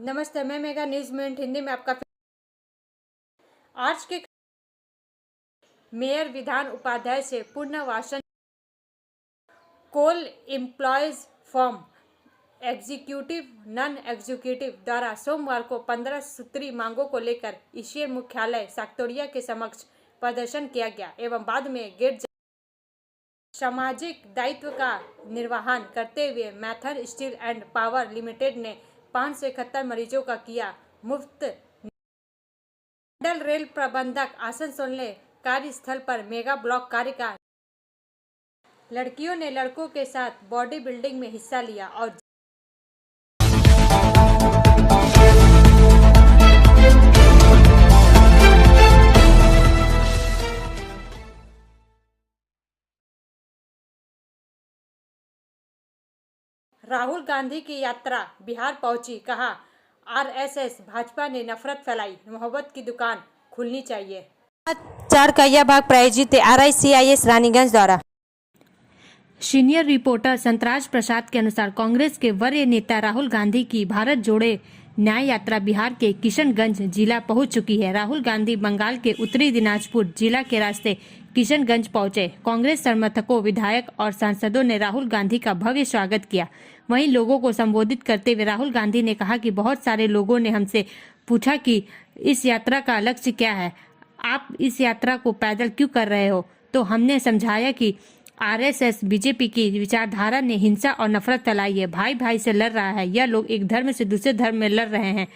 नमस्ते, मैं mega news minute Hindi में आपका आज के मेयर विधान उपाध्याय से पुनर्वासन coal employees form executive non executive द्वारा सोमवार को 15 सूत्री मांगों को लेकर ईसीएल मुख्यालय साक्तोड़िया के समक्ष प्रदर्शन किया गया एवं बाद में गेट सामाजिक दायित्व का निर्वहन करते हुए Maithon steel and power limited ने 571 मरीजों का किया मुफ्त। मंडल रेल प्रबंधक आसनसोल ने कार्यस्थल पर मेगा ब्लॉक कार्य का लड़कियों ने लड़कों के साथ बॉडी बिल्डिंग में हिस्सा लिया और राहुल गांधी की यात्रा बिहार पहुंची, कहा आरएसएस भाजपा ने नफरत फैलाई, मोहब्बत की दुकान खुलनी चाहिए। 4 का यह भाग प्रायोजित RICIS रानीगंज द्वारा। सीनियर रिपोर्टर संतराज प्रसाद के अनुसार कांग्रेस के वरीय नेता राहुल गांधी की भारत जोड़े न्याय यात्रा बिहार के किशनगंज जिला पहुंच चुकी है। राहुल गांधी बंगाल के उत्तरी दिनाजपुर जिला के रास्ते किशनगंज पहुंचे। कांग्रेस समर्थकों, विधायक और सांसदों ने राहुल गांधी का भव्य स्वागत किया। वहीं लोगों को संबोधित करते हुए राहुल गांधी ने कहा कि बहुत सारे लोगों ने हमसे पूछा कि इस यात्रा का लक्ष्य क्या है, आप इस यात्रा को पैदल क्यों कर रहे हो। तो हमने समझाया कि RSS बीजेपी की विचारधारा ने हिंसा और नफरत फैलाई है, भाई भाई से लड़ रहा है, यह लोग एक धर्म से दूसरे धर्म में लड़ रहे हैं।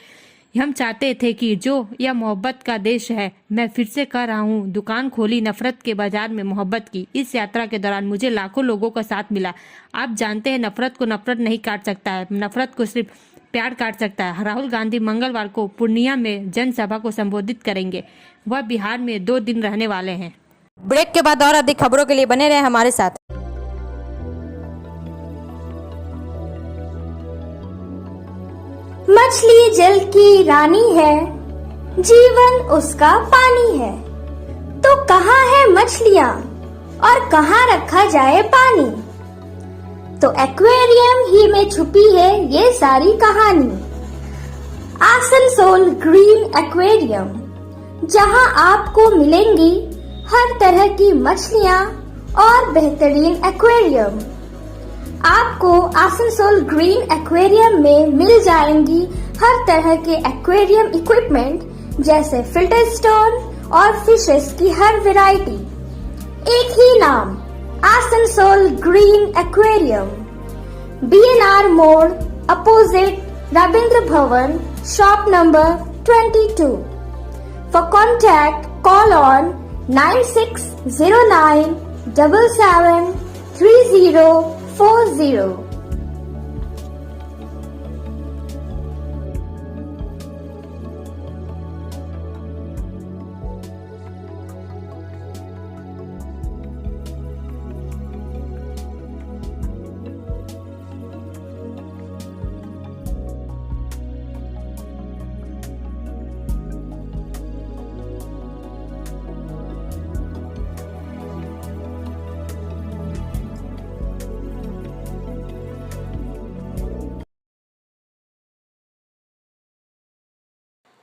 हम चाहते थे कि जो यह मोहब्बत का देश है, मैं फिर से कह रहा हूँ, दुकान खोली नफरत के बाजार में मोहब्बत की। इस यात्रा के दौरान मुझे लाखों लोगों का साथ मिला। आप जानते हैं नफरत को नफरत नहीं काट सकता है, नफरत को सिर्फ प्यार काट सकता है। राहुल गांधी मंगलवार को पूर्णिया में जनसभा को संबोधित करेंगे। वह बिहार में 2 दिन रहने वाले हैं। ब्रेक के बाद और अधिक खबरों के लिए बने रहे हमारे साथ। मछली जल की रानी है, जीवन उसका पानी है। तो कहाँ है मछलियाँ और कहाँ रखा जाए पानी? तो एक्वेरियम ही में छुपी है ये सारी कहानी। आसनसोल ग्रीन एक्वेरियम, जहाँ आपको मिलेंगी हर तरह की मछलियाँ और बेहतरीन एक्वेरियम। आपको आसनसोल ग्रीन एक्वेरियम में मिल जाएंगी हर तरह के एक्वेरियम इक्विपमेंट, जैसे फिल्टर स्टोन और फिशेस की हर वैरायटी। एक ही नाम, आसनसोल ग्रीन एक्वेरियम। BNR मोड़ opposite Ravindra Bhavan, shop number 22। For contact call on 9609 77 3040।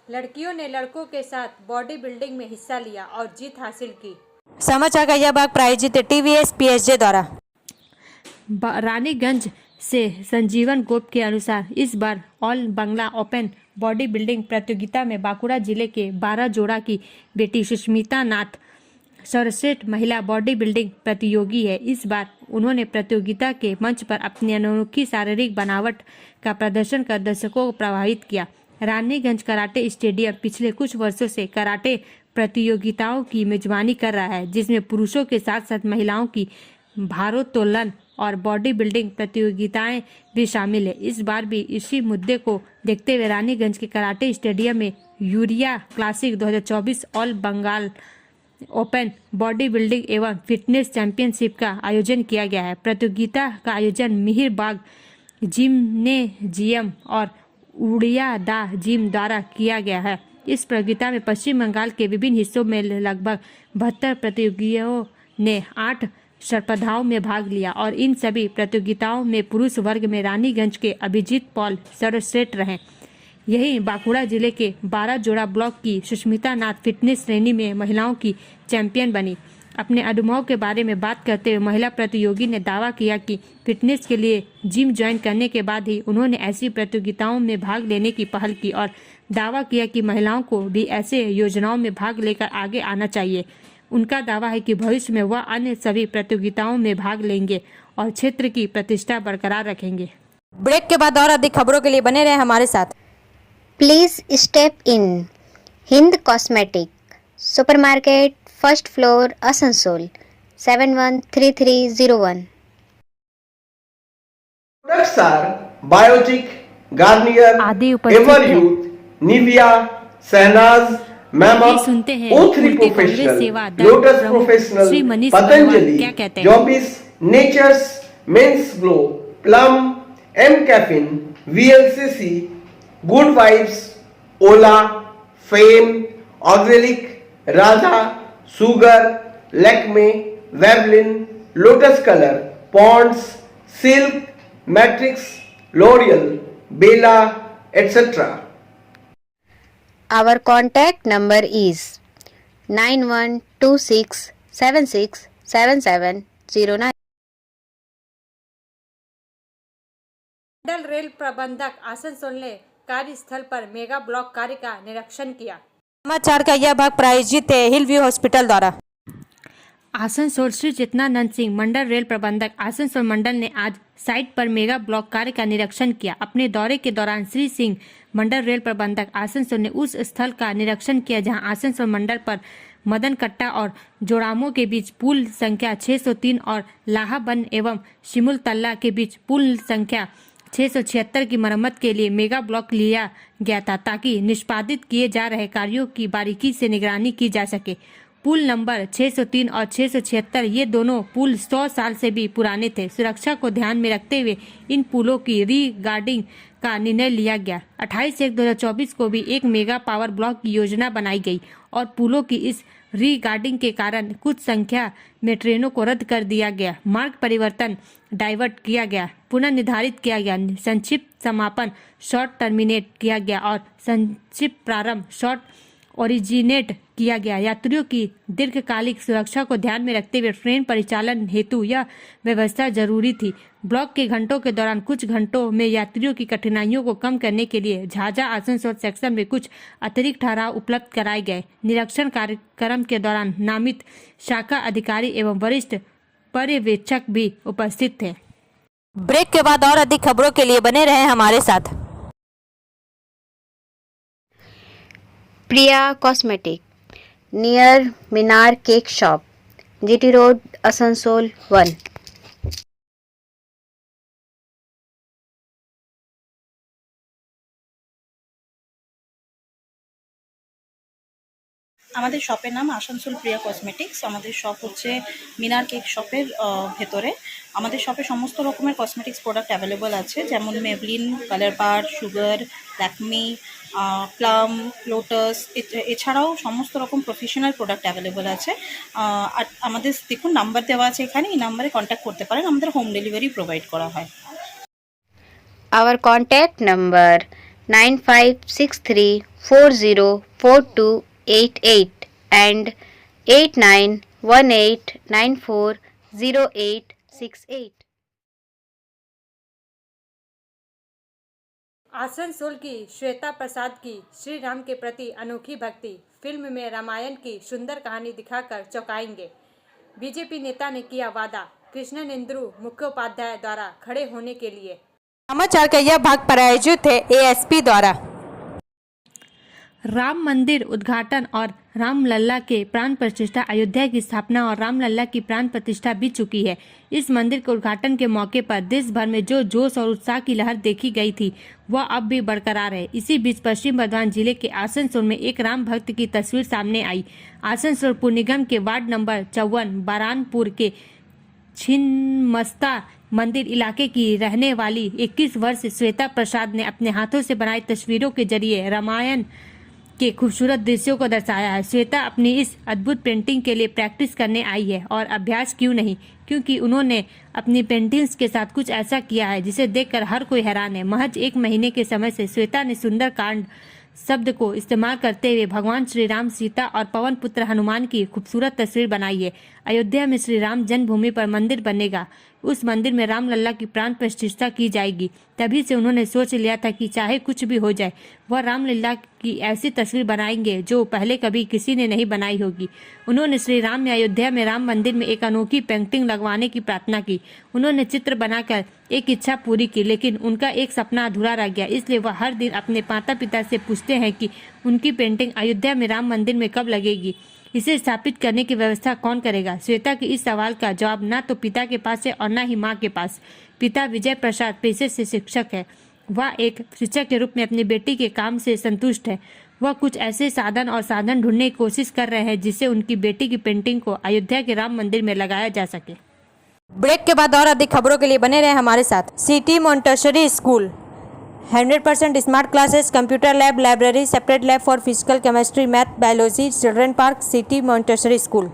लड़कियों ने लड़कों के साथ बॉडी बिल्डिंग में हिस्सा लिया और जीत हासिल की। समाचार का यह भाग प्रायोजित TVS PSJ द्वारा। रानीगंज से संजीवन गोप के अनुसार इस बार all Bangla open body building प्रतियोगिता में बांकुड़ा जिले के 12 जोड़ा की बेटी सुष्मिता नाथ सर्वश्रेष्ठ महिला बॉडी बिल्डिंग प्रतियोगी है। इस बार उन्होंने प्रतियोगिता के मंच पर अपनी अनोखी शारीरिक बनावट का प्रदर्शन कर दर्शकों को प्रभावित किया। रानीगंज कराटे स्टेडियम पिछले कुछ वर्षों से कराटे प्रतियोगिताओं की मेजबानी कर रहा है, जिसमें पुरुषों के साथ साथ महिलाओं की भारोत्तोलन और बॉडी बिल्डिंग प्रतियोगिताएं भी शामिल है। इस बार भी इसी मुद्दे को देखते हुए रानीगंज के कराटे स्टेडियम में urea classic 2024 all Bengal open body building एवं फिटनेस चैंपियनशिप का आयोजन किया गया है। प्रतियोगिता का आयोजन मिहिर बाग जिम्नेजियम और उड़िया दा जिम द्वारा किया गया है। इस प्रतियोगिता में पश्चिम बंगाल के विभिन्न हिस्सों में लगभग 72 प्रतियोगियों ने 8 स्पर्धाओं में भाग लिया और इन सभी प्रतियोगिताओं में पुरुष वर्ग में रानीगंज के अभिजीत पॉल सर्वश्रेष्ठ रहे। यही बांकुड़ा जिले के 12 जोड़ा ब्लॉक की सुष्मिता नाथ फिटनेस श्रेणी में महिलाओं की चैंपियन बनी। अपने अनुभव के बारे में बात करते हुए महिला प्रतियोगी ने दावा किया कि फिटनेस के लिए जिम ज्वाइन करने के बाद ही उन्होंने ऐसी प्रतियोगिताओं में भाग लेने की पहल की और दावा किया कि महिलाओं को भी ऐसे योजनाओं में भाग लेकर आगे आना चाहिए। उनका दावा है कि भविष्य में वह अन्य सभी प्रतियोगिताओं में भाग लेंगे और क्षेत्र की प्रतिष्ठा बरकरार रखेंगे। ब्रेक के बाद और अधिक खबरों के लिए बने रहे हमारे साथ। Please step in. Hind Cosmetic, Supermarket, First Floor, Asansol, 713301. Products are Biotic, Garnier, आदि उपस्थित Ever हैं। Youth, Nivea, Sahnaz, ये Mammoth, सुनते हैं O3 उल्टी कांग्रेस Professional, सेवा दल Lotus प्रमुख Professional, श्री मनीष अग्रवाल Patanjali, क्या कहते हैं? Jobis, Nature's, Men's Glow, Plum, M Caffeine, VLCC, Good Vibes, Ola, Fame, Auxilic, Radha, Sugar, Lakme, Veblen, Lotus Color, Ponds, Silk, Matrix, L'Oreal, Bella, etc. Our contact number is 9126767709. Mandal rail प्रबंधक आसनसोल ने कार्यस्थल पर mega block कार्य का निरीक्षण किया। समाचार का यह भाग प्रायोजित है हिल व्यू हॉस्पिटल द्वारा। आसनसोल श्री चेतनानंद सिंह मंडल रेल प्रबंधक आसनसोल मंडल ने आज साइट पर मेगा ब्लॉक कार्य का निरीक्षण किया। अपने दौरे के दौरान श्री सिंह मंडल रेल प्रबंधक आसनसोल ने उस स्थल का निरीक्षण किया जहां आसनसोल मंडल पर मदन कट्टा और जोड़ामो के बीच पुल संख्या 603 और लाहाबन एवं शिमुल तल्ला के बीच पुल संख्या 676 की मरम्मत के लिए मेगा ब्लॉक लिया गया था ताकि निष्पादित किए जा रहे कार्यों की बारीकी से निगरानी की जा सके। पुल नंबर 603 और 676 ये दोनों पुल 100 साल से भी पुराने थे। सुरक्षा को ध्यान में रखते हुए इन पुलों की रीगार्डिंग का निर्णय लिया गया। 28/1/2024 को भी एक मेगा पावर ब्लॉक की योजना बनाई गई और पुलों की इस रीगार्डिंग के कारण कुछ संख्या में ट्रेनों को रद्द कर दिया गया, मार्ग परिवर्तन डाइवर्ट किया गया, पुनर्निर्धारित किया गया, संक्षिप्त समापन शॉर्ट टर्मिनेट किया गया और संक्षिप्त प्रारंभ शॉर्ट ओरिजिनेट किया गया। यात्रियों की दीर्घकालिक सुरक्षा को ध्यान में रखते हुए ट्रेन परिचालन हेतु यह व्यवस्था जरूरी थी। ब्लॉक के घंटों के दौरान कुछ घंटों में यात्रियों की कठिनाइयों को कम करने के लिए झाझा आसनसोल सेक्शन में कुछ अतिरिक्त ठहराव उपलब्ध कराए गए। निरीक्षण कार्यक्रम के दौरान नामित शाखा अधिकारी एवं वरिष्ठ पर्यवेक्षक भी उपस्थित थे। ब्रेक के बाद और अधिक खबरों के लिए बने रहे हमारे साथ। Priya Cosmetic, near Minar Cake Shop, GT Road, Asansol 1. আমাদের শপের নাম আসানসোল প্রিয়া কসমেটিক্স। আমাদের শপ হচ্ছে মিনার কেক শপের ভেতরে। আমাদের শপে সমস্ত রকমের কসমেটিক্স প্রোডাক্ট অ্যাভেলেবল আছে, যেমন মেবলিন, কালার বার, সুগার, ল্যাকমি, প্লাম, লোটাস, এছাড়াও সমস্ত রকম প্রফেশনাল প্রোডাক্ট অ্যাভেলেবল আছে। আর আমাদের দেখুন নাম্বার দেওয়া আছে এখানে, এই নাম্বারে কন্ট্যাক্ট করতে পারেন। আমাদের হোম ডেলিভারি প্রোভাইড করা হয়। Our contact number 9563404288 and 8918940868. Asansol की श्वेता प्रसाद की श्री राम के प्रति अनोखी भक्ति, फिल्म में रामायण की सुंदर कहानी दिखाकर चौंकाएंगे। बीजेपी नेता ने किया वादा, कृष्णेंदु मुखोपाध्याय द्वारा खड़े होने के लिए। समाचार का यह भाग प्रायोजित है एएसपी द्वारा। राम मंदिर उद्घाटन और रामलला के प्राण प्रतिष्ठा, अयोध्या की स्थापना और रामलला की प्राण प्रतिष्ठा बीत चुकी है। इस मंदिर के उद्घाटन के मौके पर देश भर में जो जोश और उत्साह की लहर देखी गई थी वह अब भी बरकरार है। इसी बीच पश्चिम बर्धमान जिले के आसनसोल में एक राम भक्त की तस्वीर सामने आई। आसनसोल पुर निगम के वार्ड नंबर 54 बारानपुर के छिन्नमस्ता मंदिर इलाके की रहने वाली 21 वर्ष श्वेता प्रसाद ने अपने हाथों से बनाई तस्वीरों के जरिए रामायण के खूबसूरत दृश्यों को दर्शाया है। श्वेता अपनी इस अद्भुत पेंटिंग के लिए प्रैक्टिस करने आई है और अभ्यास क्यों नहीं, क्योंकि उन्होंने अपनी पेंटिंग्स के साथ कुछ ऐसा किया है जिसे देखकर हर कोई हैरान है। महज 1 महीने के समय से श्वेता ने सुंदर कांड शब्द को इस्तेमाल करते हुए भगवान श्री राम, सीता और पवन पुत्र हनुमान की खूबसूरत तस्वीर बनाई है। अयोध्या में श्री राम जन्मभूमि पर मंदिर बनेगा, उस मंदिर में राम लल्ला की प्राण प्रतिष्ठा की जाएगी। तभी से उन्होंने सोच लिया था कि चाहे कुछ भी हो जाए वह रामलला की ऐसी तस्वीर बनाएंगे जो पहले कभी किसी ने नहीं बनाई होगी। उन्होंने श्री राम में अयोध्या में राम मंदिर में एक अनोखी पेंटिंग लगवाने की प्रार्थना की। उन्होंने चित्र बनाकर एक इच्छा पूरी की, लेकिन उनका एक सपना अधूरा रह गया। इसलिए वह हर दिन अपने माता पिता से पूछते हैं कि उनकी पेंटिंग अयोध्या में राम मंदिर में कब लगेगी, इसे स्थापित करने की व्यवस्था कौन करेगा। श्वेता के इस सवाल का जवाब न तो पिता के पास है और न ही माँ के पास। पिता विजय प्रसाद पेशे से शिक्षक है। वह एक शिक्षक के रूप में अपनी बेटी के काम से संतुष्ट है। वह कुछ ऐसे साधन ढूंढने की कोशिश कर रहे हैं जिससे उनकी बेटी की पेंटिंग को अयोध्या के राम मंदिर में लगाया जा सके। ब्रेक के बाद और अधिक खबरों के लिए बने रहे हमारे साथ। City Montessori school 100% smart classes, computer lab, library, separate lab for physical, chemistry, math, biology, children park, city Montessori school.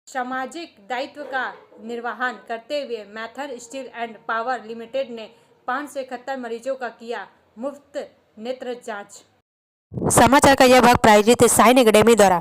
सामाजिक दायित्व का निर्वहन करते हुए Maithon steel and power limited ने 571 मरीजों का किया मुफ्त नेत्र जांच। समाचार का यह भाग प्रायोजित है साइन एकेडमी द्वारा।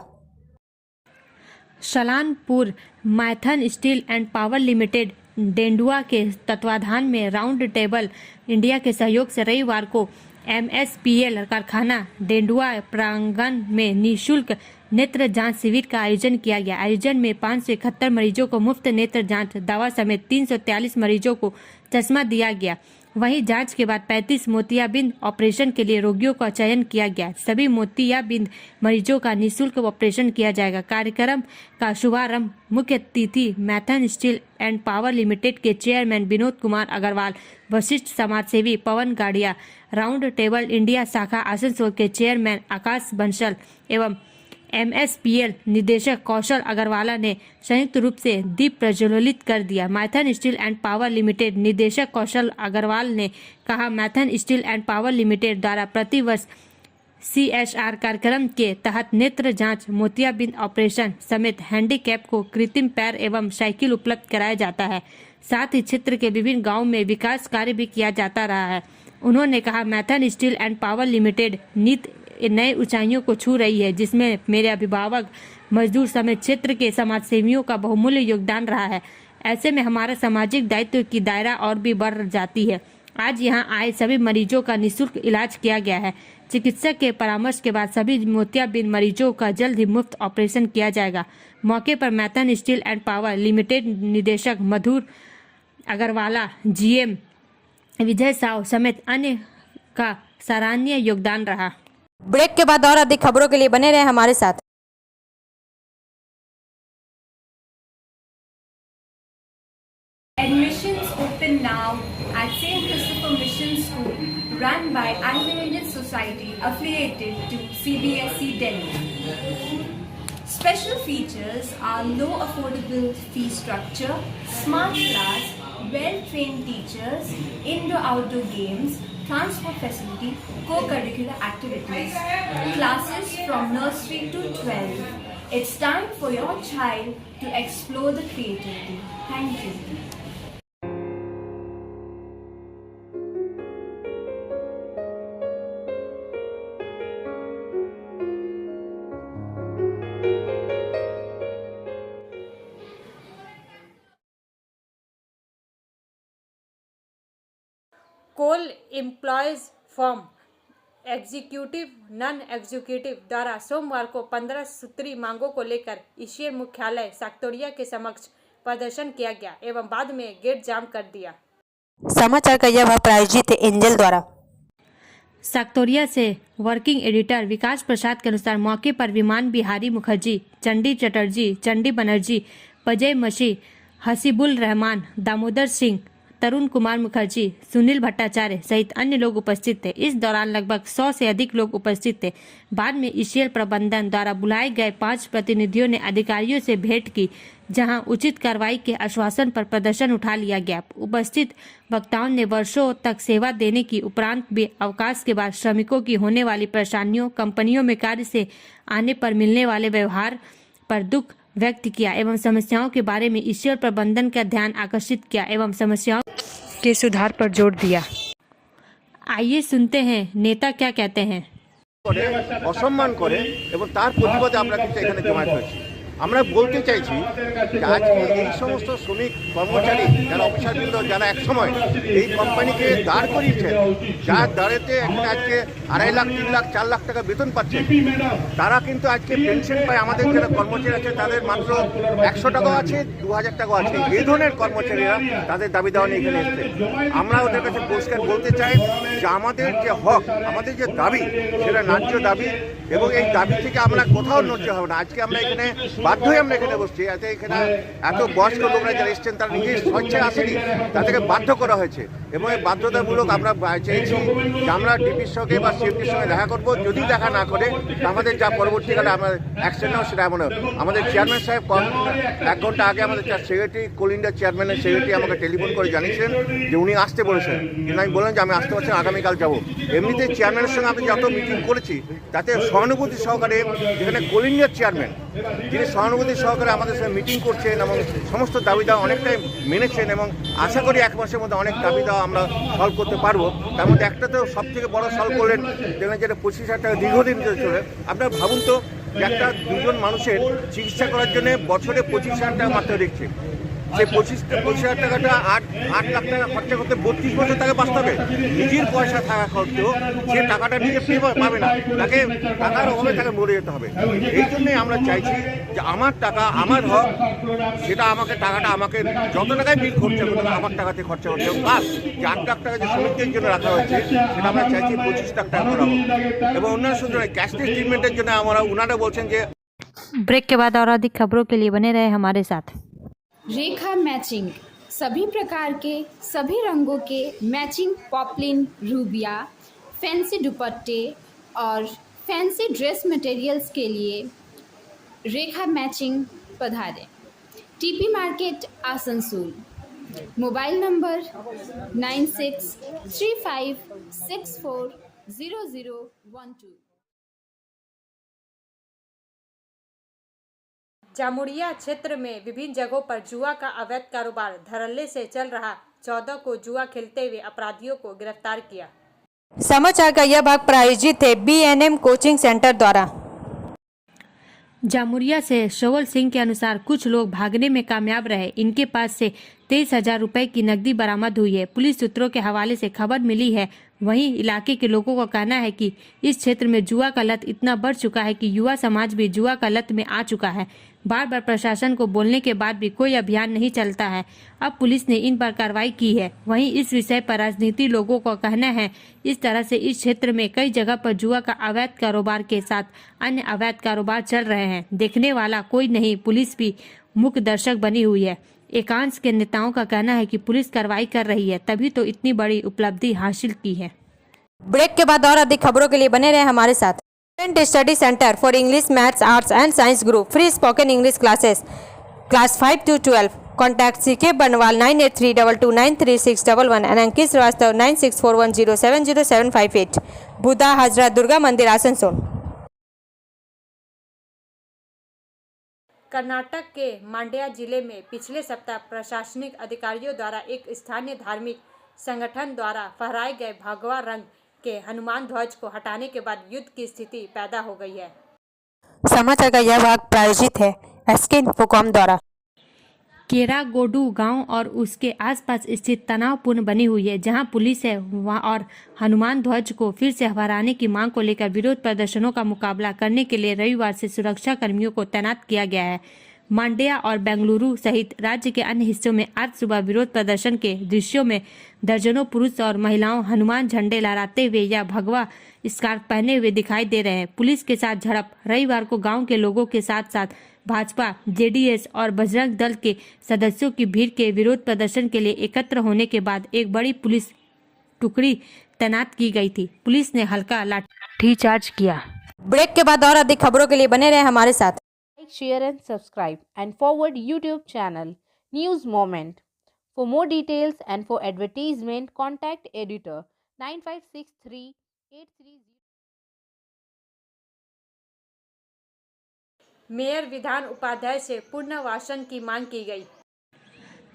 Salanpur Maithon steel and power limited Dendua के तत्वाधान में राउंड टेबल इंडिया के सहयोग से रविवार को MSPL कारखाना डेंडुआ प्रांगण में निःशुल्क नेत्र जांच शिविर का आयोजन किया गया। आयोजन में 571 मरीजों को मुफ्त नेत्र जांच दवा समेत 343 मरीजों को चश्मा दिया गया। वहीं जांच के बाद 35 मोतियाबिंद ऑपरेशन के लिए रोगियों का चयन किया गया। सभी मोतियाबिंद मरीजों का निःशुल्क ऑपरेशन किया जाएगा। कार्यक्रम का शुभारंभ मुख्य अतिथि Maithon steel and power limited के चेयरमैन विनोद कुमार अग्रवाल, वरिष्ठ समाजसेवी पवन गाड़िया, राउंड टेबल इंडिया शाखा आसनसोल के चेयरमैन आकाश बंसल एवं MSPL निदेशक कौशल अग्रवाला ने संयुक्त रूप से दीप प्रज्वलित कर दिया। Maithon steel and power limited निदेशक कौशल अग्रवाल ने कहा, Maithon steel and power limited द्वारा प्रतिवर्ष CSR कार्यक्रम के तहत नेत्र जांच, मोतियाबिंद ऑपरेशन समेत हैंडीकैप को कृत्रिम पैर एवं साइकिल उपलब्ध कराया जाता है। साथ ही क्षेत्र के विभिन्न गांवों में विकास कार्य भी किया जाता रहा है। उन्होंने कहा, Maithon steel and power limited नित नए ऊंचाइयों को छू रही है, जिसमें मेरे अभिभावक, मजदूर समेत क्षेत्र के समाजसेवियों का बहुमूल्य योगदान रहा है। ऐसे में हमारा सामाजिक दायित्व की दायरा और भी बढ़ जाती है। आज यहां आए सभी मरीजों का निःशुल्क इलाज किया गया है। चिकित्सक के परामर्श के बाद सभी मोतियाबिंद मरीजों का जल्द ही मुफ्त ऑपरेशन किया जाएगा। मौके पर Maithon steel and power limited निदेशक मधुर अग्रवाला, GM विजय साव समेत अन्य का सराहनीय योगदान रहा। ब्रेक के बाद और अधिक खबरों के लिए बने रहे हमारे साथ। Admissions open now at St. Christopher Mission School, run by Anglo-Indian Society affiliated to CBSE Delhi. Special features are low affordable fee structure, smart class, well-trained teachers, indoor-outdoor games, transport facility, co-curricular activities, classes from nursery to 12. It's time for your child to explore the creativity. Thank you. Coal employees form executive non executive द्वारा सोमवार को 15 सूत्री मांगों को लेकर ECL मुख्यालय साक्तोड़िया के समक्ष प्रदर्शन किया गया एवं बाद में गेट जाम कर दिया। समाचार का यह भाग प्रायोजित है एंजल द्वारा। साक्तोड़िया से वर्किंग एडिटर विकास प्रसाद के अनुसार मौके पर विमान बिहारी मुखर्जी, चंडी चटर्जी, चंडी बनर्जी, पजय मसी, हसीबुल रहमान, दामोदर सिंह, तरुण कुमार मुखर्जी, सुनील भट्टाचार्य सहित अन्य लोग उपस्थित थे। इस दौरान लगभग 100 से अधिक लोग उपस्थित थे। बाद में ईसीएल प्रबंधन द्वारा बुलाए गए 5 प्रतिनिधियों ने अधिकारियों से भेंट की, जहां उचित कार्रवाई के आश्वासन पर प्रदर्शन उठा लिया गया। उपस्थित वक्ताओं ने वर्षों तक सेवा देने की उपरांत भी अवकाश के बाद श्रमिकों की होने वाली परेशानियों, कंपनियों में कार्य से आने पर मिलने वाले व्यवहार पर दुख व्यक्त किया एवं समस्याओं के बारे में ईश्वर प्रबंधन का ध्यान आकर्षित किया एवं समस्याओं के सुधार पर जोर दिया। आइए सुनते हैं नेता क्या कहते हैं। অসম্মান করে এবং তার প্রতিবাদে আমরা কিন্তু এখানে জমায়েত হয়েছি। আমরা বলতে চাইছি যে আজকে এই সমস্ত শ্রমিক কর্মচারী যারা অফিসারবৃন্দ যারা একসময় এই কোম্পানিকে দাঁড় করিয়েছেন, যার দাঁড়েতে এখানে আজকে 2.5 লাখ 3 লাখ 4 লাখ টাকা বেতন পাচ্ছে, তারা কিন্তু আজকে পেনশন পায়। আমাদের যারা কর্মচারী আছে তাদের মাত্র 100 টাকাও আছে, 2000 টাকাও আছে। এই ধরনের কর্মচারীরা তাদের দাবি দেওয়া নিয়ে এখানে এসছে। আমরা ওদের কাছে পরিষ্কার বলতে চাই যে আমাদের যে হক, আমাদের যে দাবি, সেটা ন্যায্য দাবি এবং এই দাবি থেকে আমরা কোথাও নড়তে হবে না। আজকে আমরা এখানে বাধ্য হয়ে আমরা এখানে বসছি। এখানে এত বয়স্ক লোকরা যারা এসছেন তারা নিজের স্বেচ্ছায় আসেনি, তাদেরকে বাধ্য করা হয়েছে এবং এই বাধ্যতামূলক আমরা চেয়েছি যে আমরা ডিপির সঙ্গে বা সিএমডির সঙ্গে দেখা করবো। যদি দেখা না করে আমাদের যা পরবর্তীকালে আমরা অ্যাকশন নেওয়া সেটা এমন। আমাদের চেয়ারম্যান সাহেব 1 ঘন্টা আগে আমাদের সেক্রেটারি, কোল ইন্ডিয়া চেয়ারম্যানের সেক্রেটারি আমাকে টেলিফোন করে জানিয়েছেন যে উনি আসতে বলেছেন, কিন্তু আমি বললাম যে আমি আসতে পারছি, আগামীকাল যাবো। এমনিতে চেয়ারম্যানের সঙ্গে আমি যত মিটিং করেছি তাতে সহানুভূতি সহকারে, যেখানে কোল ইন্ডিয়ার চেয়ারম্যান যিনি সহানুভূতি সহকারে আমাদের সঙ্গে মিটিং করছেন এবং সমস্ত দাবি দেওয়া অনেকটাই মেনেছেন এবং আশা করি 1 মাসের মধ্যে অনেক দাবি দেওয়া আমরা সলভ করতে পারবো। তার মধ্যে একটা তো সব থেকে বড় সলভ করলেন, যেখানে যেটা 25,000 টাকা দীর্ঘদিন ধরে চলে। আপনারা ভাবুন তো যে একটা 2জন মানুষের চিকিৎসা করার জন্য বছরে 25,000 টাকা মাত্র দিচ্ছে। সেই 25,000 টাকাটা 8 লাখ টাকা খরচা করতে 32 বছর তাকে বাঁচতে হবে। নিজের পয়সা থাকা সত্ত্বেও সে টাকাটা নিজে পাবে না, তাকে টাকার অভাবে তাকে মরে যেতে হবে। এই জন্যই আমরা চাইছি যে আমার টাকা, আমার হক, সেটা টাকাটা আমাকে যত টাকায় বিল খরচা করতে হবে আমার টাকাতে খরচা করতে হবে। প্লাস যে 8 লাখ টাকা যে শ্রমিকদের জন্য রাখা হয়েছে সেটা আমরা চাইছি 25 লাখ টাকা করা হোক। এবং অন্যান্য সুতরাং ক্যাশলেস ট্রিটমেন্টের জন্য ওনারা বলছেন যে। ब्रेक के बाद और अधिक खबरों के लिए बने रहे हमारे साथ। रेखा मैचिंग, सभी प्रकार के सभी रंगों के मैचिंग पॉपलिन, रूबिया, फैंसी दुपट्टे और फैंसी ड्रेस मटेरियल्स के लिए रेखा मैचिंग पधारें। TP market Asansol. Mobile number 9635640012। Jamuria क्षेत्र में विभिन्न जगहों पर जुआ का अवैध कारोबार धड़ल्ले से चल रहा। 14 को जुआ खेलते हुए अपराधियों को गिरफ्तार किया। समाचार का यह भाग प्रायोजित है BNM कोचिंग सेंटर द्वारा। जामुरिया से शोवल सिंह के अनुसार कुछ लोग भागने में कामयाब रहे। इनके पास से 23,000 रुपए की नकदी बरामद हुई है। पुलिस सूत्रों के हवाले से खबर मिली है। वहीं इलाके के लोगों का कहना है कि इस क्षेत्र में जुआ का लत इतना बढ़ चुका है कि युवा समाज भी जुआ का लत में आ चुका है। बार बार प्रशासन को बोलने के बाद भी कोई अभियान नहीं चलता है। अब पुलिस ने इन पर कार्रवाई की है। वहीं इस विषय पर राजनीति लोगों का कहना है इस तरह से इस क्षेत्र में कई जगह पर जुआ का अवैध कारोबार के साथ अन्य अवैध कारोबार चल रहे हैं। देखने वाला कोई नहीं, पुलिस भी मुख्य दर्शक बनी हुई है। एकांश के नेताओं का कहना है कि पुलिस कार्रवाई कर रही है, तभी तो इतनी बड़ी उपलब्धि हासिल की है। ब्रेक के बाद और अधिक खबरों के लिए बने रहे हमारे साथ। Study centre for English, maths, arts and science group, free spoken English classes, class 5 to 12। Contact CK बनवाल 9832293611 and अंकित श्रीवास्तव 9641070758। बुधा हाजरा दुर्गा मंदिर आसनसोल। कर्नाटक के मांड्या जिले में पिछले सप्ताह प्रशासनिक अधिकारियों द्वारा एक स्थानीय धार्मिक संगठन द्वारा फहराए गए भगवा रंग के हनुमान ध्वज को हटाने के बाद युद्ध की स्थिति पैदा हो गई है। समाचार का यह भाग प्रायोजित है SK इन्फोकॉम द्वारा। केरागोडू गांव और उसके आसपास स्थित तनावपूर्ण बनी हुई है, जहां पुलिस है वहां और हनुमान ध्वज को फिर से फहराने की मांग को लेकर विरोध प्रदर्शनों का मुकाबला करने के लिए रविवार से सुरक्षा कर्मियों को तैनात किया गया है। मांड्या और बेंगलुरु सहित राज्य के अन्य हिस्सों में आज सुबह विरोध प्रदर्शन के दृश्यों में दर्जनों पुरुष और महिलाओं हनुमान झंडे लहराते हुए या भगवा स्कार्फ पहने हुए दिखाई दे रहे हैं। पुलिस के साथ झड़प। रविवार को गांव के लोगों के साथ साथ भाजपा, जेडीएस और बजरंग दल के सदस्यों की भीड़ के विरोध प्रदर्शन के लिए एकत्र होने के बाद एक बड़ी पुलिस टुकड़ी तैनात की गई थी। पुलिस ने हल्का लाठीचार्ज किया। ब्रेक के बाद और अधिक खबरों के लिए बने रहे हमारे साथ। Like, share and subscribe and forward YouTube channel News Moment. For more details and for advertisement, contact editor 956383. Mayor Vidhan Upadhyay से पुनर्वासन की मांग की गई।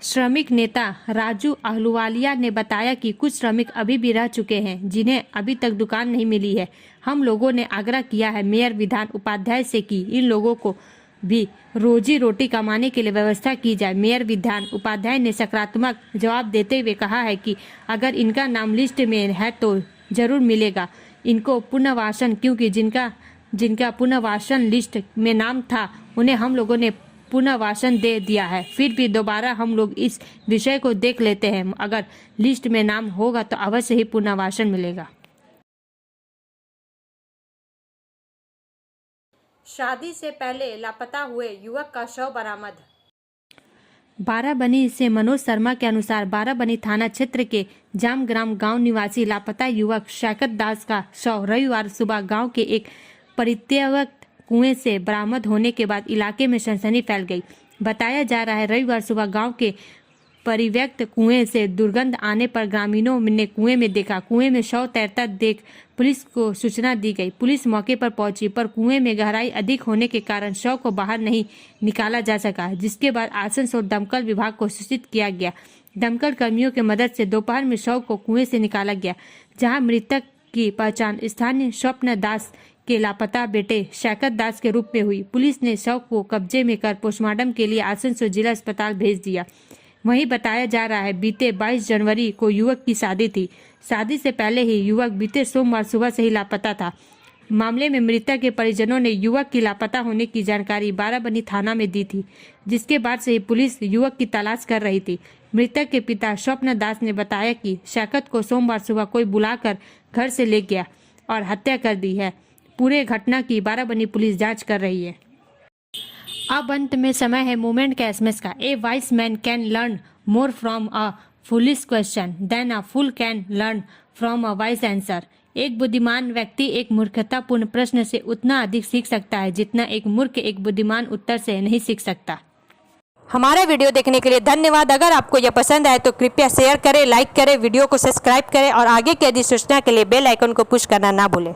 श्रमिक नेता राजू अहलुवालिया ने बताया कि कुछ श्रमिक अभी भी रह चुके हैं जिन्हें अभी तक दुकान नहीं मिली है। हम लोगों ने आग्रह किया है मेयर विधान उपाध्याय से कि इन लोगों को भी रोजी रोटी कमाने के लिए व्यवस्था की जाए। मेयर विधान उपाध्याय ने सकारात्मक जवाब देते हुए कहा है कि अगर इनका नाम लिस्ट में है तो जरूर मिलेगा इनको पुनर्वासन, क्योंकि जिनका पुनर्वासन लिस्ट में नाम था उन्हें हम लोगों ने पुनर्वासन दे दिया है। फिर भी दोबारा हम लोग इस विषय को देख लेते हैं। अगर लिस्ट में नाम होगा तो अवश्य ही पुनर्वासन मिलेगा। शादी से पहले लापता हुए युवक का शव बरामद। बाराबनी से मनोज शर्मा के अनुसार बाराबनी थाना क्षेत्र के जामग्राम गांव निवासी लापता युवक शैकत दास का शव रविवार सुबह गांव के एक परित्यक्त कुएं से बरामद होने के बाद इलाके में सनसनी फैल गई। बताया जा रहा है रविवार सुबह गांव के परित्यक्त कुएं से दुर्गंध आने पर ग्रामीणों ने कुएं में देखा। कुएं में शव तैरता देख पुलिस को सूचना दी गई। पुलिस मौके पर पहुंची पर कुएं में गहराई अधिक होने के कारण शव को बाहर नहीं निकाला जा सका, जिसके बाद आसनसोल दमकल विभाग को सूचित किया गया। दमकल कर्मियों की मदद से दोपहर में शव को कुएं से निकाला गया, जहां मृतक की पहचान स्थानीय स्वप्न दास के लापता बेटे शैकत दास के रूप में हुई। पुलिस ने शव को कब्जे में कर पोस्टमार्टम के लिए आसनसोल जिला अस्पताल भेज दिया। वहीं बताया जा रहा है बीते 22 जनवरी को युवक की शादी थी। शादी से पहले ही युवक बीते सोमवार सुबह से ही लापता था। मामले में मृतक के परिजनों ने युवक की लापता होने की जानकारी बाराबनी थाना में दी थी, जिसके बाद से ही पुलिस युवक की तलाश कर रही थी। मृतक के पिता स्वप्न दास ने बताया कि शैकत को सोमवार सुबह कोई बुलाकर घर से ले गया और हत्या कर दी है। पूरे घटना की बाराबनी पुलिस जांच कर रही है। अब अंत में समय है मोमेंट के एसएमएस का। A wise man can learn more from a foolish question than a fool can learn from a wise answer. एक बुद्धिमान व्यक्ति एक मूर्खतापूर्ण प्रश्न से उतना अधिक सीख सकता है जितना एक मूर्ख एक बुद्धिमान उत्तर से नहीं सीख सकता। हमारा वीडियो देखने के लिए धन्यवाद। अगर आपको यह पसंद आए तो कृपया शेयर करें, लाइक करें, वीडियो को सब्सक्राइब करें और आगे की अधिक सूचना के लिए बेल आइकन को पुश करना ना भूलें।